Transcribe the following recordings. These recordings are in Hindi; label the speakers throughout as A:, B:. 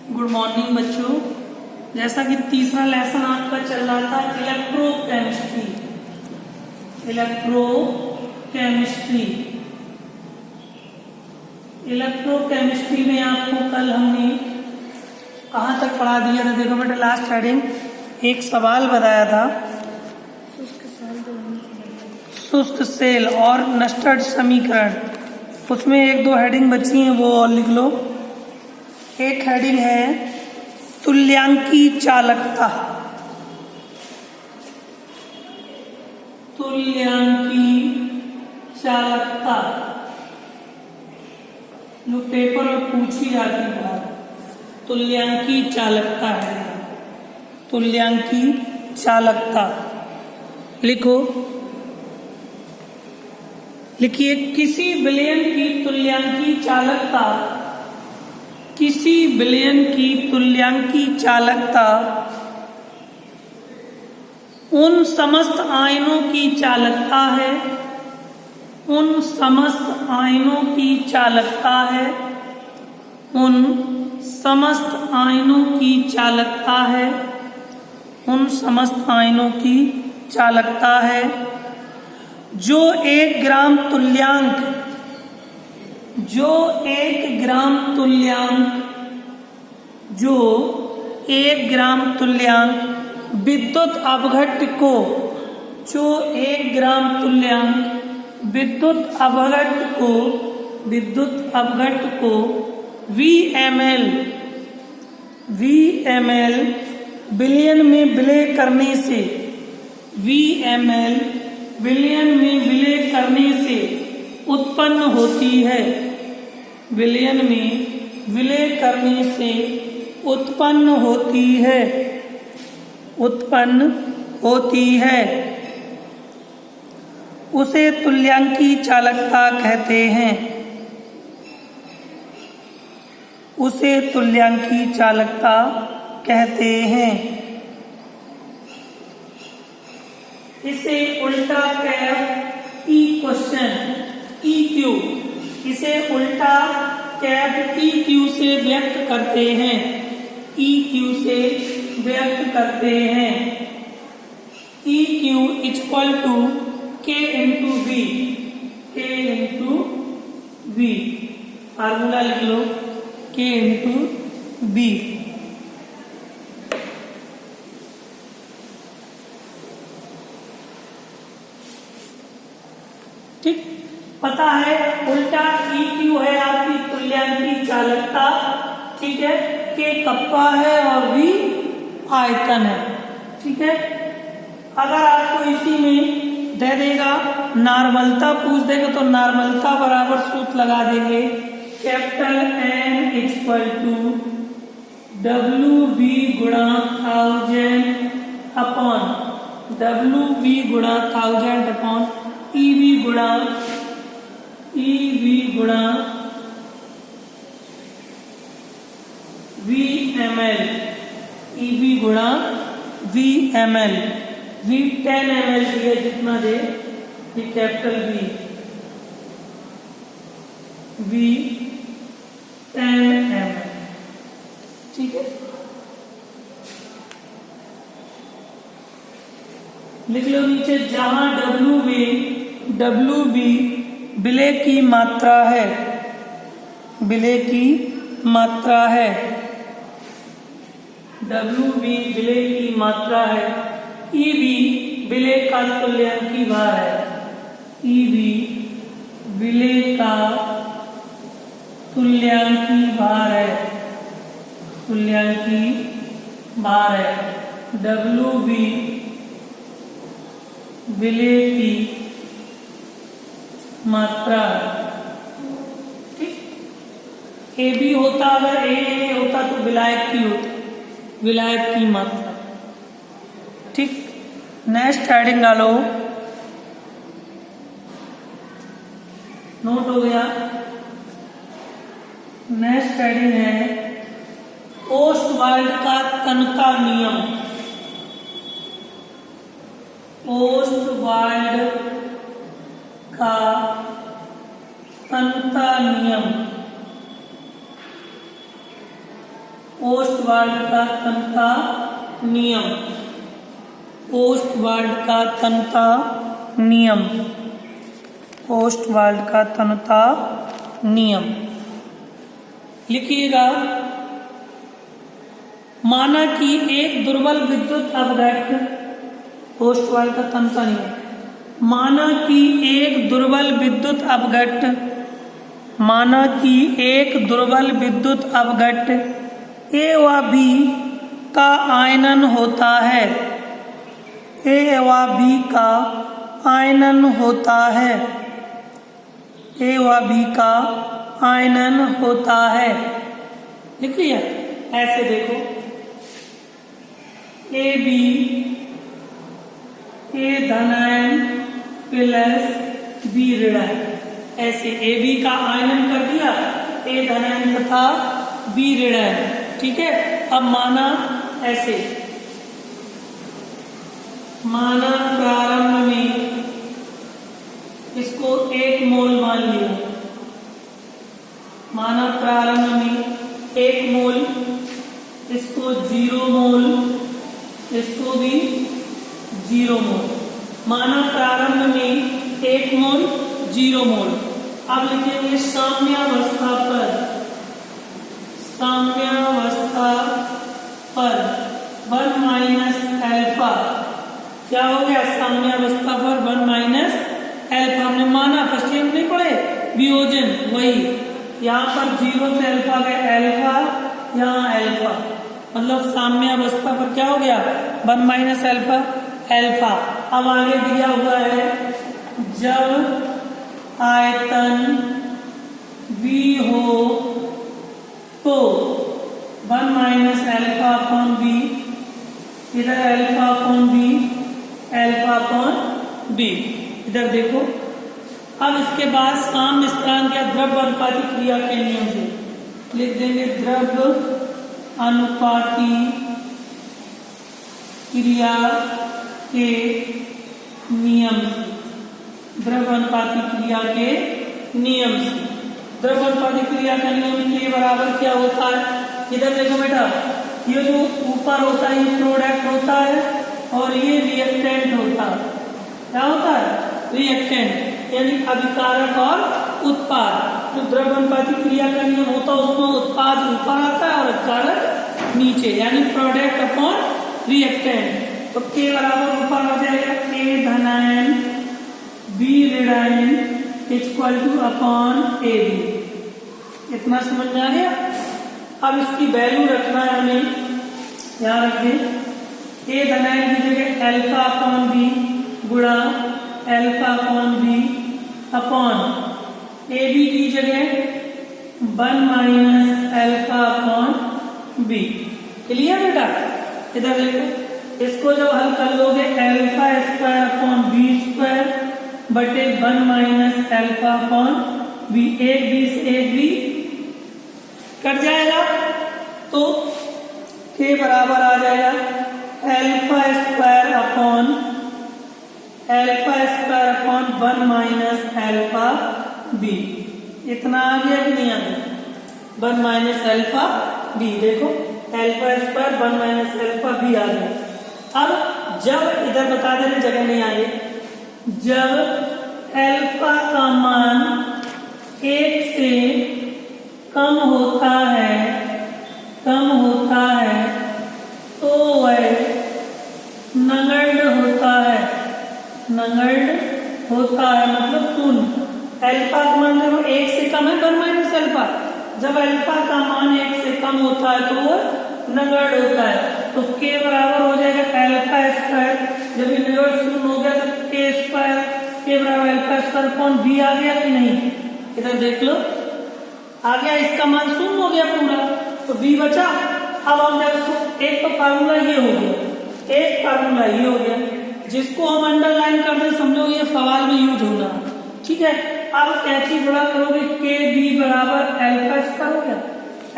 A: गुड मॉर्निंग बच्चों। जैसा कि तीसरा लेसन आपका चल रहा था इलेक्ट्रोकेमिस्ट्री। इलेक्ट्रोकेमिस्ट्री में आपको कल हमने कहाँ तक पढ़ा दिया था? देखो बेटा, लास्ट हेडिंग एक सवाल बताया था, शुष्क सेल और नस्टर्ड समीकरण। उसमें एक दो हेडिंग बची हैं, वो और लिख लो। एक हेडिंग है तुल्यांकी चालकता। जो पेपर में पूछी जाती है, तुल्यांकी चालकता है। तुल्यांकी चालकता लिखिए किसी विलयन की तुल्यांकी चालकता उन समस्त आयनों की चालकता है उन समस्त आयनों की चालकता है जो 1 ग्राम तुल्यांक विद्युत अपघट्य को VmL विलयन में विलय करने से उत्पन्न होती है, उसे तुल्यांकी चालकता कहते हैं। इसे उल्टा कैप EQ से व्यक्त करते हैं। EQ equal to K into V। Formula लिख लो, K इंटू V। ठीक, पता है उल्टा EQ है आपकी तुल्यांकी चालकता, ठीक है। K कप्पा है और V आयतन है, ठीक है। अगर आपको इसी में दे देगा नॉर्मलता पूछ देगा तो नॉर्मलता बराबर सूत्र लगा देंगे, capital N equal to WV गुणा 1000 अपॉन EV गुणा VmL। V 10 ml दिए, जितना दे ये कैपिटल V 10 ml, ठीक है। लिख लो नीचे, जहां WB विलय की मात्रा है, WB विलय की मात्रा है, EV विलय का तुल्यांकी भार है, WB विलय की मात्रा, ठीक। AB होता, अगर A होता तो विलायक की मात्रा, ठीक। नेक्स्ट हेडिंग डालो, नोट हो गया। नेक्स्ट हेडिंग है ओस्टवाल्ड का तनका नियम। ओस्टवाल्ड का तन्यता नियम, ओस्टवाल्ड का तन्यता नियम, ओस्टवाल्ड का तन्यता नियम लिखिएगा। माना कि एक दुर्बल विद्युत अपघट्ट, ओस्टवाल्ड का तन्यता नियम, माना कि एक दुर्बल विद्युत अपघट्ट, माना कि एक दुर्बल विद्युत अपघट्ट ए व बी का आयनन होता है, ए व बी का आयनन होता है, ए व बी का आयनन होता है। लिख लिया? ऐसे देखो, ए बी, ए धनायन प्लस बी ऋणायन, ऐसे ए बी का आयनन कर दिया, ए धनायन तथा बी ऋणायन। ठीक है, अब माना ऐसे, माना प्रारंभ में इसको 1 मोल मान लिया, माना प्रारंभ में 1 मोल, इसको 0 मोल, इसको भी 0 मोल, माना प्रारंभ में 1 मोल 0 मोल। अब लिखेंगे साम्यावस्था पर, साम्यावस्था पर 1 माइनस अल्फा, क्या हो गया? साम्यावस्था पर 1 माइनस अल्फा। हमने माना फर्स्ट ईयर नहीं पढ़े, वियोजन, वही यहाँ पर 0 से अल्फा गए अल्फा, यहाँ अल्फा, मतलब साम्यावस्था पर क्या हो गया? 1 माइनस अल्फा अल्फा। अब आगे दिया हुआ है जब आयतन V हो तो 1 माइनस अल्फा अपॉन बी, इधर alpha upon B, alpha upon B, इधर देखो। अब इसके बाद साम्य स्थिरांक या द्रव्य अनुपाती क्रिया के नियम से लिख देंगे, द्रव्य अनुपाती क्रिया के नियम से, द्रव्य अनुपाती क्रिया के नियम से। द्रव्य अनुपाती क्रिया का नियम के बराबर क्या होता है? इधर देखो बेटा, ये जो ऊपर होता है ये प्रोडक्ट होता है और ये रिएक्टेंट होता है। क्या होता है? रिएक्टेंट, यानी अभिकारक और उत्पाद। जो द्रव्य अनुपाती क्रिया का नियम होता है उसमें उत्पाद ऊपर आता है और अभिकारक नीचे, यानी प्रोडक्ट अपॉन रिएक्टेंट। तो के बराबर ऊपर हो जाएगा ए धनायन बी ऋणायन equal to upon A B. इतना समझ में आ गया? अब इसकी वैल्यू रखना है हमें, यहाँ रख दें, ए धनायन की जगह अल्फा अपॉन बी गुणा alpha upon B upon A B की जगह 1 minus alpha upon B. Clear बेटा? इधर देखो, इसको जब हल कर लोगे alpha square upon B square बटे 1 माइनस अल्फा अपॉन बी, एक बी से एक बी कट जाएगा तो के बराबर आ जाएगा alpha square upon 1 minus alpha B. इतना आ गया कि नहीं आ गया? 1 माइनस अल्फा बी, देखो alpha square 1 minus alpha B आ गया। अब जब इधर बता देने जगह नहीं आए, जब अल्फा का मान 1 से कम होता है, कम होता है तो वह नगण्य होता है, नगण्य होता है मतलब शून्य। अल्फा का मान देखो 1 से कम है 1 माइनस अल्फा, जब अल्फा का मान 1 से कम होता है तो वो नगण्य होता है। तो के बराबर हो जाएगा अल्फा स्क्वायर, जब ये नगण्य शून्य हो गया तो के स्क्वायर, के बराबर अल्फा स्क्वायर अपॉन बी आ गया कि नहीं? इधर देख लो, आ गया, इसका मान शून्य हो गया पूरा, तो बी बचा। अब हम जब इसको, एक तो फार्मूला ये हो गया, एक फार्मूला ये हो गया, जिसको हम अंडरलाइन कर दें समझो ये सवाल में यूज होना, ठीक है। अब कैची बड़ा करोगे, के बी बराबर अल्फा स्क्वायर हो गया,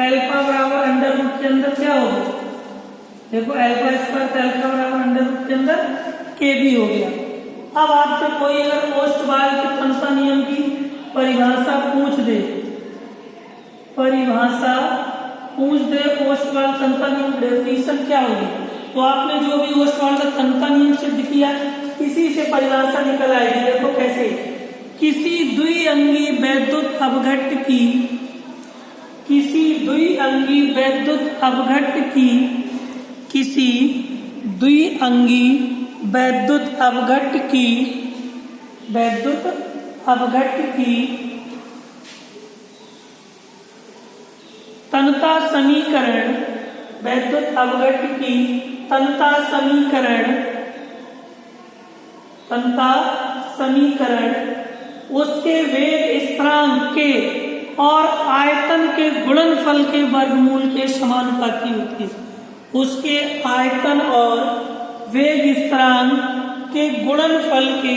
A: अल्फा बराबर अंडर रूट के अंदर क्या होगा, देखो अल्फा स्क्वायर अल्फा बराबर अंडर रूट के अंदर के बी हो गया। अब आपसे कोई अगर ओस्टवाल्ड के तन्यता नियम की परिभाषा पूछ दे, परिभाषा पूछ दे ओस्टवाल्ड तंत्र नियम डेफिनेशन क्या होगी, तो आपने जो भी ओस्टवाल्ड तंत्र नियम सिद्ध किया इसी से परिभाषा निकल आएगी। देखो कैसे, किसी द्विअंगी वैद्युत अपघट्ट की, किसी द्विअंगी वैद्युत अपघट्ट की, किसी द्विअंगी वैद्युत अपघट्ट की, वैद्युत अपघट्ट की तन्यता समीकरण, वैद्युत अपघट्ट की तन्यता समीकरण, तन्यता समीकरण उसके वेग स्थिरांक के और आयतन के गुणनफल के वर्गमूल के समानुपाती होती है। उसके आयतन और वेग स्थिरांक के गुणनफल के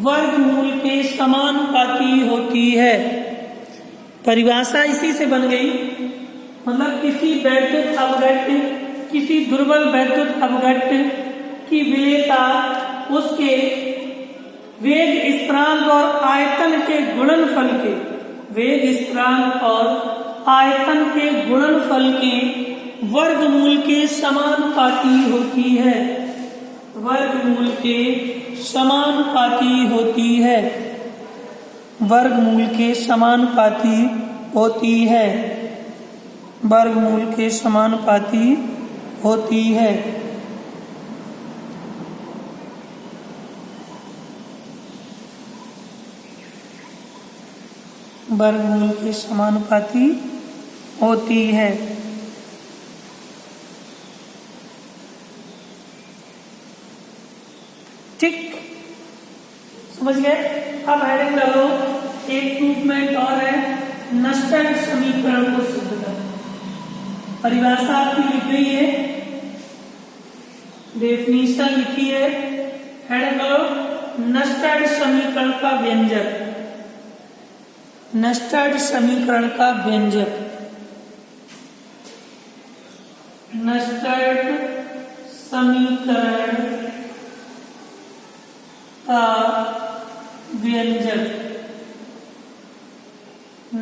A: वर्गमूल के समानुपाती होती है। परिभाषा इसी से बन गई, मतलब किसी वैद्युत अपघट्ट, किसी दुर्बल वैद्युत अपघट्ट की विलेयता उसके वेग स्थिरांक और आयतन के गुणनफल के, वेग स्थिरांक और आयतन के गुणनफल के वर्गमूल के समानुपाती होती है, वर्गमूल के समानुपाती होती है, वर्गमूल के समानुपाती होती है, वर्गमूल के समानुपाती होती है। वर्गमूल के समानुपाती होती है। ठीक, समझ गए। अब हेडिंग डालो, एक ट्रीटमेंट और है, नस्टन समीकरण को सिद्ध करना। परिभाषा आपकी लिख गई है, डेफिनेशन लिखी है, हेडिंग डालो, नस्टन समीकरण का व्यंजक, नस्टन समीकरण का व्यंजक, नस्टन समीकरण का व्यंजक,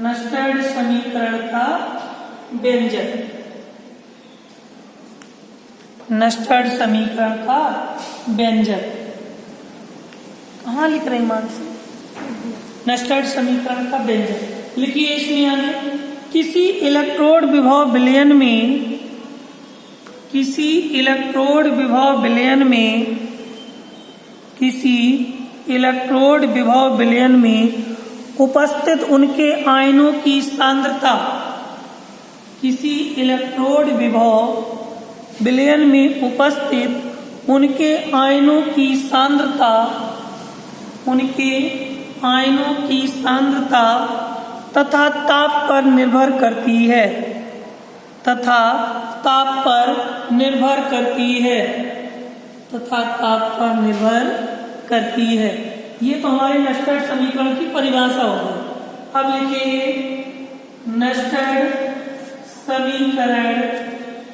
A: नस्टन समीकरण का व्यंजक, नस्टन समीकरण का व्यंजक कहाँ लिख रहे हैं मानसी? नस्टन समीकरण का व्यंजक लिखिए इसमें आगे, किसी इलेक्ट्रोड विभव विलयन में, किसी इलेक्ट्रोड विभव विलयन में, किसी इलेक्ट्रोड विभव विलयन में उपस्थित उनके आयनों की सांद्रता, किसी इलेक्ट्रोड विभव विलयन में उपस्थित उनके आयनों की सांद्रता, उनके आयनों की सांद्रता तथा ताप पर निर्भर करती है, तथा ताप पर निर्भर करती है, तथा ताप पर निर्भर करती है। ये तो हमारे नस्टन समीकरण की परिभाषा होगी। अब लिखिए, नस्टन समीकरण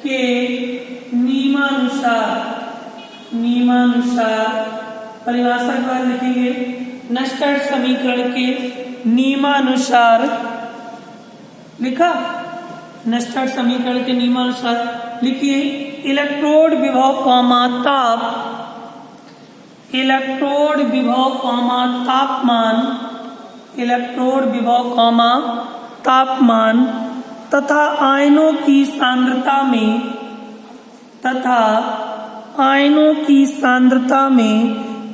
A: के नियमानुसार, नियमानुसार परिभाषा के बाद लिखेंगे, नस्टन समीकरण के नियमानुसार, लिखा, नस्टन समीकरण के नियमानुसार लिखिए, इलेक्ट्रोड विभव कॉमा ताप, इलेक्ट्रोड विभव कॉमा तापमान, इलेक्ट्रोड विभव कॉमा तापमान तथा आयनों की सांद्रता में, तथा आयनों की सांद्रता में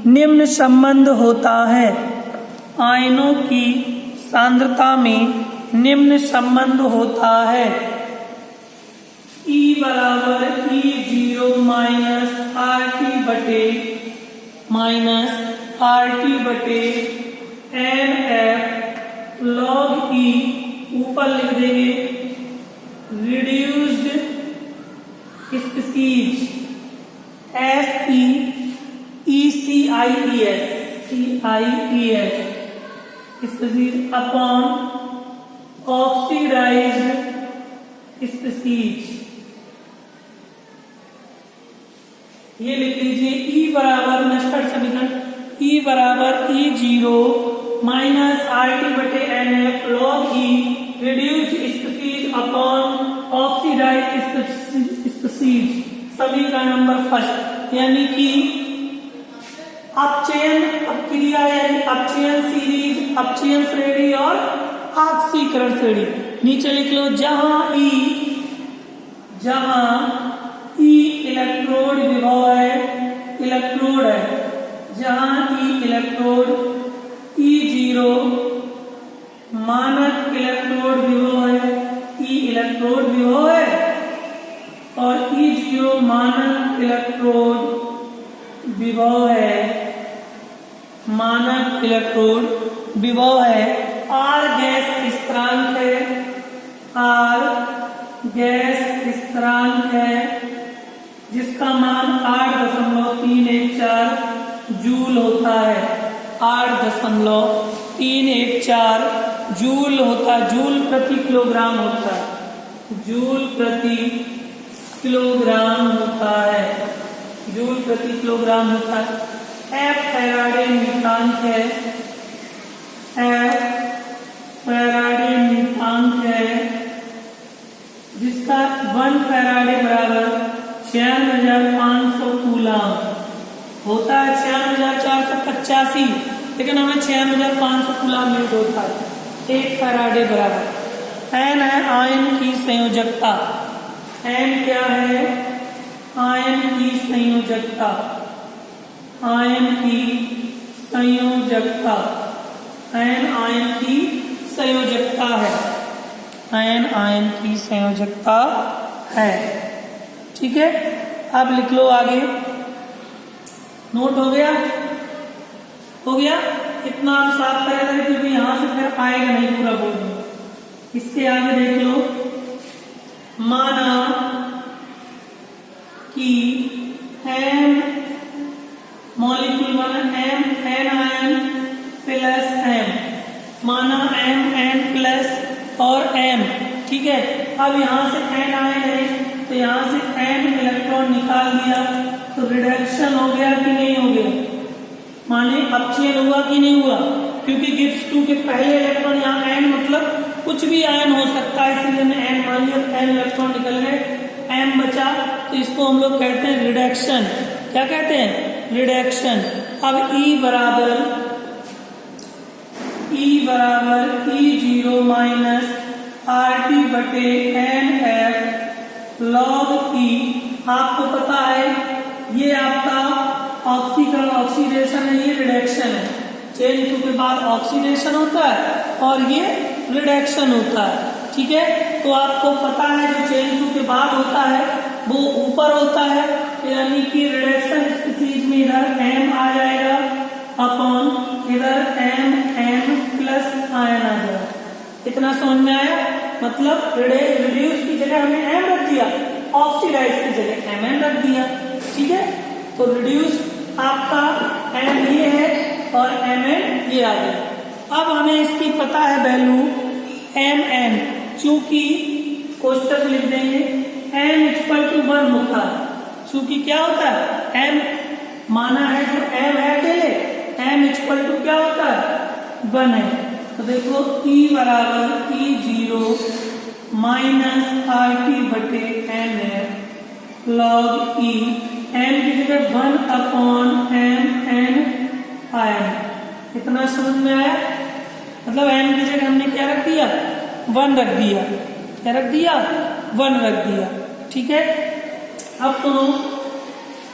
A: निम्न संबंध होता है, आयनों की सांद्रता में निम्न संबंध होता है, E बराबर E0 माइनस RT बटे NF log E, ऊपर लिख देंगे reduced species CIES species upon oxidised species. ये लिख लीजिए, E बराबर नस्टन समीकरण, E बराबर E0 माइनस RT बटे NF log E reduced species upon species, सभी का नंबर फर्स्ट, यानी कि अपचयन क्रिया यानी अपचयन सीरीज, अपचयन श्रेणी और ऑक्सीकरण श्रेणी। नीचे लिख लो जहां ई इलेक्ट्रोड विभव है, इलेक्ट्रोड है, जहां ई इलेक्ट्रोड, E0 मानक इलेक्ट्रोड विभव है, ई इलेक्ट्रोड विभव है और E0 मानक इलेक्ट्रोड विभव है, मानक इलेक्ट्रोड विभव है। R गैस स्थिरांक है, R गैस स्थिरांक है जिसका मान 8.314 जूल होता है, 8.314 जूल होता है, जूल प्रति किलोग्राम होता है, जूल प्रति किलोग्राम होता है, जूल प्रति किलोग्राम होता है। F फैराडे नीयतांक है, F फैराडे नीयतांक है जिसका 1 फैराडे बराबर 6500 कूलम होता है, 6485, लेकिन हमें 6500 कूलम यूज होता है 1 फैराडे बराबर। N है आयन की संयोजकता, N क्या है? आयन की संयोजकता, आयन की संयोजकता, N आयन की संयोजकता है, N आयन की संयोजकता है। ठीक है, अब लिख लो आगे। नोट हो गया? हो गया? इतना हम साफ करेंगे क्योंकि यहां से फिर आएगा नहीं पूरा बोलना। इसके आगे देख लो, माना कि M मॉलिक्यूल माना M N ion plus M, माना M N प्लस और M। ठीक है, अब यहां से N आयन है तो यहां से N इलेक्ट्रॉन निकाल दिया तो रिडक्शन हो गया कि नहीं हो गया? माने अपचयन हुआ कि नहीं हुआ? क्योंकि गिब्स 2 के पहले इलेक्ट्रॉन यहाँ N मतलब कुछ भी आयन हो सकता है, इसलिए मैं N मान लिया, N इलेक्ट्रॉन निकल गए, M बचा, तो इसको हम लोग कहते हैं रिडक्शन। क्या कहते हैं? रिडक्शन। अब E बराबर E0 माइनस RT बटे NF log E। आपको पता है ये आपका ऑक्सीकरण ऑक्सीडेशन है, ये रिडक्शन है। चेन 2 के बाद ऑक्सीडेशन होता है और ये रिडक्शन होता है। ठीक है, तो आपको पता है जो चेन 2 के बाद होता है वो ऊपर होता है, यानी कि रिडक्शन स्पीसीज में इधर M आ जाएगा अपॉन इधर MN प्लस आयन आ जाएगा। इतना समझ में आया? मतलब रिड्यूस की जगह हमने M रख दिया, ऑक्सीडाइज की जगह Mn रख दिया। ठीक है, तो रिड्यूस आपका M ये है और Mn ये आ गया। अब हमें इसकी पता है वैल्यू Mn, चूंकि कोष्टक लिख देंगे M=1 होता है, चूंकि क्या होता है? M माना है जो M है अकेले, M= क्या होता है? 1 है। तो देखो E बराबर E0 माइनस RT बटे NF log E, M की जगह 1 अपॉन MN आयन। इतना समझ में आया? मतलब M की जगह हमने क्या रख दिया? 1 रख दिया। क्या रख दिया? 1 रख दिया। ठीक है, अब सुनो,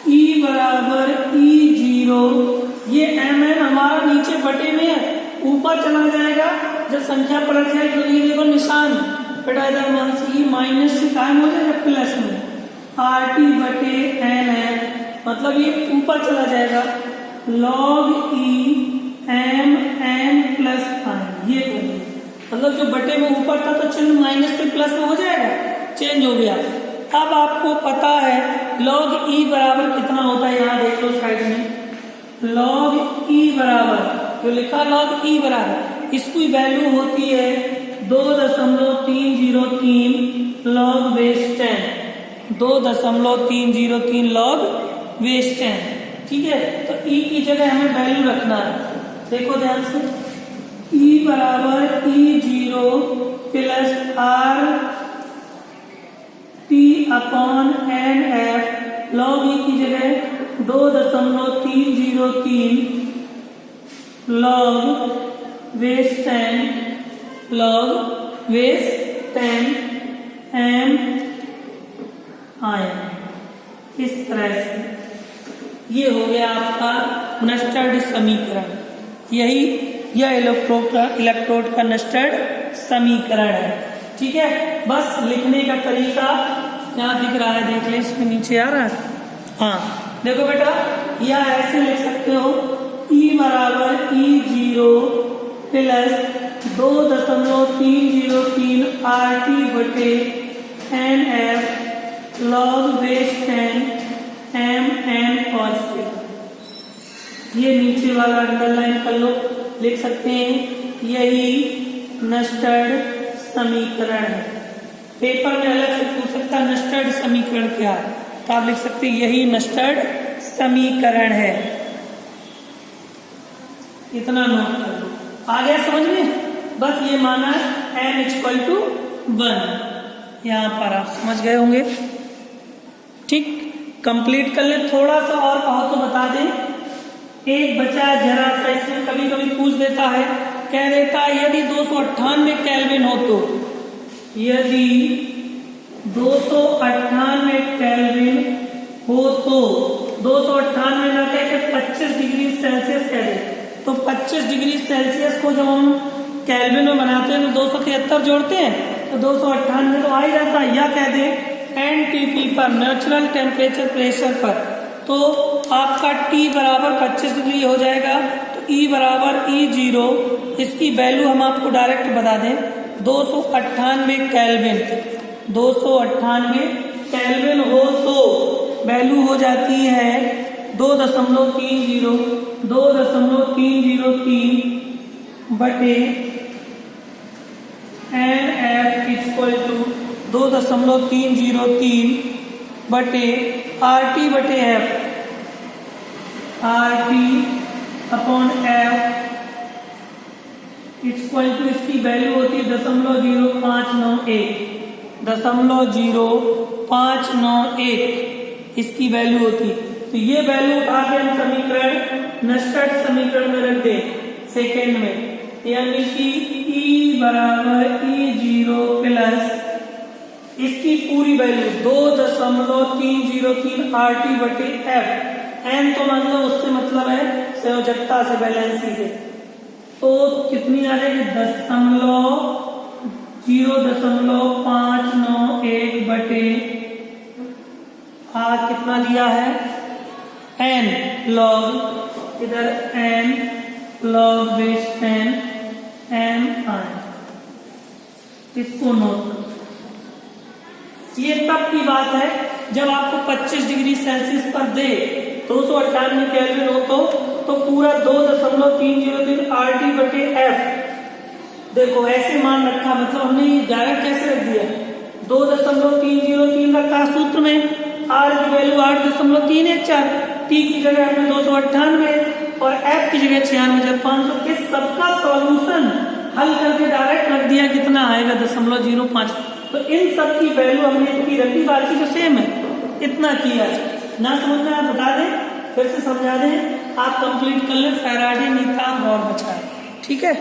A: E बराबर E0, ये MN हमारा नीचे बटे में है, ऊपर चला जाएगा जब संख्या पलट जाएगी तो ये देखो निशान बेटा इधर माइनस से कायम हो जाएगा प्लस में, RT बटे NF, मतलब ये ऊपर चला जाएगा log E MN plus ion. ये मतलब जो बटे में ऊपर था तो चिन्ह माइनस से प्लस में हो जाएगा, चेंज हो गया। अब आपको पता है log E बराबर कितना होता है, यहाँ देख लो साइड में, log E बराबर जो लिखा log E बराबर, इसकी वैल्यू होती है 2.303 log बेस 10, 2.303 log बेस 10। ठीक है, तो E की जगह हमें वैल्यू रखना है। देखो ध्यान से, E बराबर E0 plus RT upon N F log E की जगह 2.303 लॉग बेस 10 एम आयन। इस तरह से ये हो गया आपका नस्टर्ड समीकरण। यह इलेक्ट्रोड का नस्टर्ड समीकरण है। ठीक है, बस लिखने का तरीका यहाँ दिख रहा है, देख ले, इसमें नीचे आ रहा है। हाँ देखो बेटा, या ऐसे लिख सकते हो E बराबर E0 प्लस 2.303 RT बटे NF log base 10 MM positive. ये नीचे वाला अंडरलाइन कर लो, लिख सकते हैं यही नस्टर्ड समीकरण है। पेपर में अलग से पूछ सकता है नस्टर्ड समीकरण क्या है, तो आप लिख सकते हैं यही नस्टर्ड समीकरण है। इतना नोट कर लो, आ गया समझ में? बस ये माना n = 1, यहाँ पर आप समझ गए होंगे। ठीक, कंप्लीट कर ले। थोड़ा सा और कहो तो बता दें। एक बचा जरा सा, इसमें कभी कभी पूछ देता है, कह देता है यदि 298 केल्विन हो तो, यदि 298 केल्विन हो तो 298 ना कह के 25 डिग्री सेल्सियस कह दे, तो 25 डिग्री सेल्सियस को जब हम केल्विन में बनाते हैं तो 273 जोड़ते हैं तो 298 तो आ ही जाता है। या कह दे NTP पर, नेचुरल टेम्परेचर प्रेशर पर, तो आपका T बराबर 25 डिग्री हो जाएगा। तो E बराबर E0, इसकी वैल्यू हम आपको डायरेक्ट बता दें, 298 केल्विन। 298 केल्विन हो तो वैल्यू हो जाती है 2.303 बटे NF = 2.303 बटे RT बटे F, RT अपॉन F इसकी वैल्यू होती है 0.0591 इसकी वैल्यू होती है। तो ये वैल्यू उठा के हम समीकरण नस्टर्ड समीकरण में रख दें सेकेंड में, यानी कि E बराबर E0 प्लस इसकी पूरी वैल्यू 2.303 RT बटे F। n तो मान लो उससे मतलब है संयोजकता से, बैलेंसी से, तो कितनी आ जाएगी 0.591 बटे कितना दिया है n लॉग, इधर n लॉग बेस 10 m आए। इसको नोट करो। ये तब की बात है जब आपको 25 डिग्री सेल्सियस पर दे 298 केल्विन हो तो पूरा 2.303 RT बटे F। देखो ऐसे मान रखा, मतलब हमने ये डायरेक्ट कैसे रख दिया, 2.303 रखा सूत्र में, R की वैल्यू 8.314, T की जगह हमने 298 और F की जगह 96,500 के सबका सॉल्यूशन हल करके डायरेक्ट रख दिया, कितना आएगा 0.05। तो इन सब की वैल्यू हमने इतनी रखी, बाकी तो सेम है, इतना किया। ना समझ में आप बता दें, फिर से समझा दें, आप कंप्लीट कर लें। फैराडे नीयतांक और बचा है। ठीक है।